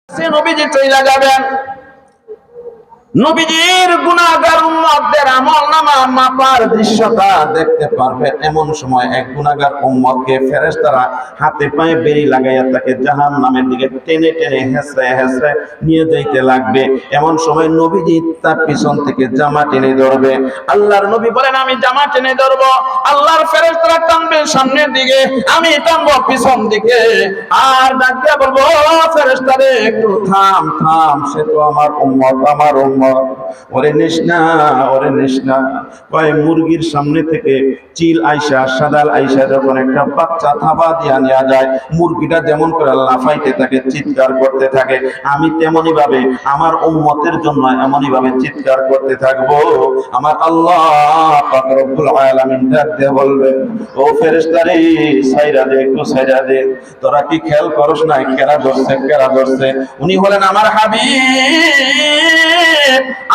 সে নবীজি চইলা যাবেন। নবীজির গুনাহগার উম্মতদের আমলনামা মাপার দৃশ্যটা দেখতে পারবে। এমন সময় এক গুনাহগার উম্মতকে ফেরেশতারা হাতে পায়ে বেড়ি লাগাইয়া তাকে জাহান্নামের দিকে টেনে টেনে হেঁচড়ে হেঁচড়ে নিয়ে যাইতে লাগবে। এমন সময় নবীজি তার পিছন থেকে জামা টেনে ধরবে। আল্লাহর নবী বলেন, আমি জামা টেনে ধরবো। আল্লাহর ফেরেশতারা টানবে সামনের দিকে, আমি টানবো পিছন দিকে। আর ডাক দিয়া বলবো, ফেরেশতারে একটু থাম থাম, সে তো আমার উম্মত, আমার উম্মত। ওরে নিস না, ওরে নিস না। কয় মুরগির সামনে থেকে চিল আইসা, সাদাল আইসা যখন একটা বাচ্চা থাবা দিয়া নেওয়া যায়, মুরগিটা যেমন করে লাফাইতে থাকে, চিৎকার করতে থাকে, আমি তেমনি ভাবে আমার উম্মতের জন্য এমনই ভাবে চিৎকার করতে থাকবো। আমার আল্লাহ পাক রব্বুল আলামিন ডাক দিয়ে বলবে, ও ফেরেশতারে ছাইরা দে, একটু ছাইরা দে। তোরা কি খেয়াল করস না কেরা ধরছে, কেরা ধরছে? উনি হলেন আমার হাবিব,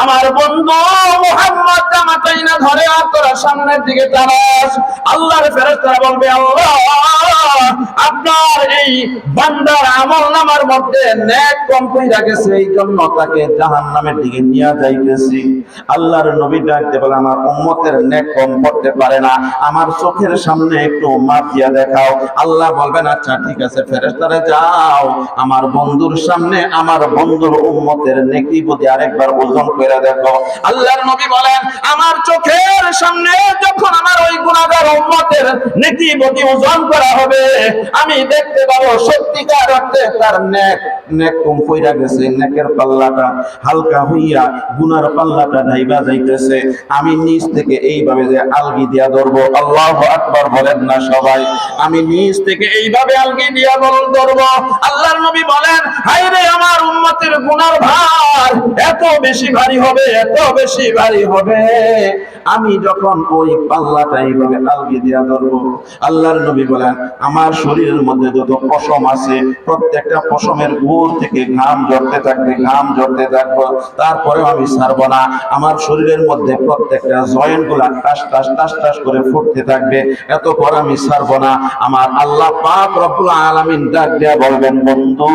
আমার বন্ধু মুহাম্মদ। জামাতাই না ধরে আর তোরা সামনের দিকে টানাস। আল্লাহর ফেরেশতারা বলবে, আল্লাহ আপনার এই বান্দার আমলনামার মধ্যে নেক কম কইরা গেছে, এই জন্য তাকে জাহান্নামের দিকে নিয়ে যাইতেছি। আল্লাহর নবী ডাকতে বলে, আমার উম্মতের নেক কম করতে পারে না, আমার চোখের সামনে একটু মাপ দিয়া দেখাও। আল্লাহ বলবেন, আচ্ছা ঠিক আছে ফেরেশতারা যাও, আমার বন্ধুর সামনে আমার বন্ধুর উম্মতের নেকি বুঝি আরেকবার ওজন করে দেখো। আল্লাহর নবী বলেন, আমার চোখের সামনে যখন আমার ওই গুনাহগার উম্মতের নেকি বুঝি ওজন করা হবে, আমি দেখতে পাবো সত্যিকার অর্থে তার নেক কম কইরা গেছে, নেকের পাল্লাটা হালকা হইয়া গুনার পাল্লাটা ঢাইবা যাইতেছে। আমি নিচ থেকে এইভাবে যে আলগি দিয়া ধরবো, আল্লাহু আকবার বলেন না সবাই? আমি নিচ থেকে এইভাবে আলগি দিয়া ধরবো। আল্লাহর নবী বলেন, হায়রে আমার উম্মতের গুনার ভার এত বেশি ভারী হবে, এত বেশি ভারী হবে, আমি যখন ওই পাল্লাটা এইভাবে আলগি দিয়া ধরবো। আল্লাহর নবী বলেন, আমার শরীরের মধ্যে যত পশম আছে প্রত্যেকটা পশমের গোড় থেকে ঘাম ঝরতে থাকবে, ঘাম ঝরতে থাকবো, তারপরেও আমি ছাড়বো না। আমার শরীরের মধ্যে প্রত্যেকটা জয়েন্ট গুলা টাস টাস টাস টাস করে ফুটতে থাকবে, এতপর আমি ছাড়বো না। আমার আল্লাহ পাক রব্বুল আলামিন ডাক দিয়া বলবেন, বন্ধু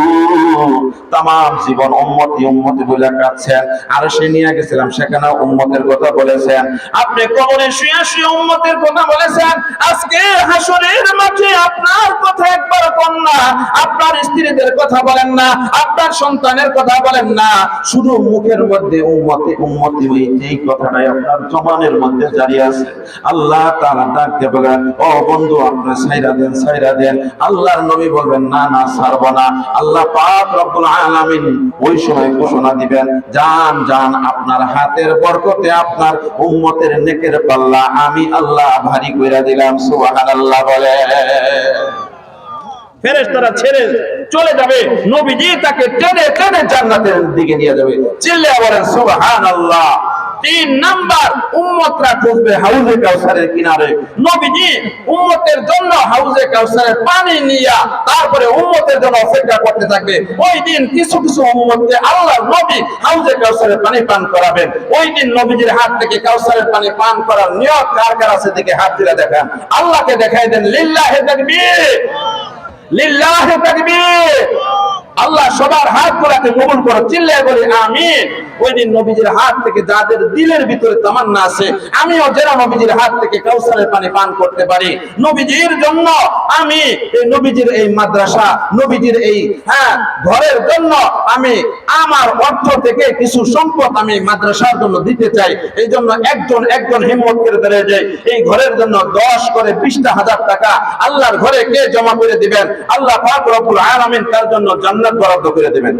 তামাম জীবন উম্মতি উম্মতি বলে কাঁদছেন, আর সে নিয়ে গেছিলাম সেখানে উম্মতের কথা বলেছেন, আপনি কবরে শুয়ে শুয়ে উম্মতের কথা বলেছেন, আজকে হাসরের মাঠে আপনার কথা একবার কোন না, আপনার স্ত্রীদের কথা বলেন না, আপনার সন্তানের কথা বলেন না, শুধু মুখের মধ্যে উম্মতি উম্মতি ওই যেই কথাটাই আপনার জবানের মধ্যে জারি আছে। আল্লাহ তাআলা ডাকতে বলেন, ও বন্ধু আপনি ছাইরা দেন, ছাইরা দেন। আল্লাহর নবী বলবেন, না না ছাড়বো না। আল্লাহ পাক রব্বুল আলামিন ওই সময় ঘোষণা দিবেন, যান যান, আপনার হাতের বরকতে আপনার উম্মতের নেকের পাল্লা আমি আল্লাহ ভারী কইরা দিলাম। সুবহানাল্লাহ বলে ফেরেশতারা ছেড়ে চলে যাবে, নবীজি তাকে টেনে টেনে জান্নাতের দিকে নিয়ে যাবে। চিল্লায়া বলেন সুবহানাল্লাহ। 3 নাম্বার, উম্মতরা খুঁজবে হাউজে কাউসারের কিনারে। নবীজি উম্মতের জন্য হাউজে কাউসারের পানি নিয়া তারপরে উম্মতের জন্য অপেক্ষা করতে থাকবে। ওই দিন কিছু কিছু উম্মতকে আল্লাহর নবী হাউজে কাউসারের পানি পান করাবেন। ওই দিন নবীজির হাত থেকে কাউসারের পানি পান করার নিয়ত কার কার আছে দিকে হাত তুলে দেখান, আল্লাহকে দেখাই দেন। লিল্লাহি তাকবীর, লিল্লাহি তাকবীর। আল্লাহ সবার হাতগুলোকে কবুল করো, চিল্লায়ে বলি আমিন। ওই দিন নবীজির হাত থেকে যাদের দিলের ভিতরে তামান্না আছে, আমিও যেন নবীজির হাত থেকে কাউসারের পানি পান করতে পারি। নবীজির জন্য আমি এই নবীজির এই মাদ্রাসা, নবীজির এই ঘরের জন্য আমি আমার অর্থ থেকে কিছু সম্পদ আমি মাদ্রাসার জন্য দিতে চাই। এই জন্য একজন একজন হিম্মত করে দাঁড়িয়ে যায়, এই ঘরের জন্য 10 করে 20,000 টাকা আল্লাহর ঘরে কে জমা করে দিবেন, আল্লাহ পাক রব্বুল আলামিন তার জন্য জান্নাত বরাদ্দ করে দিবেন।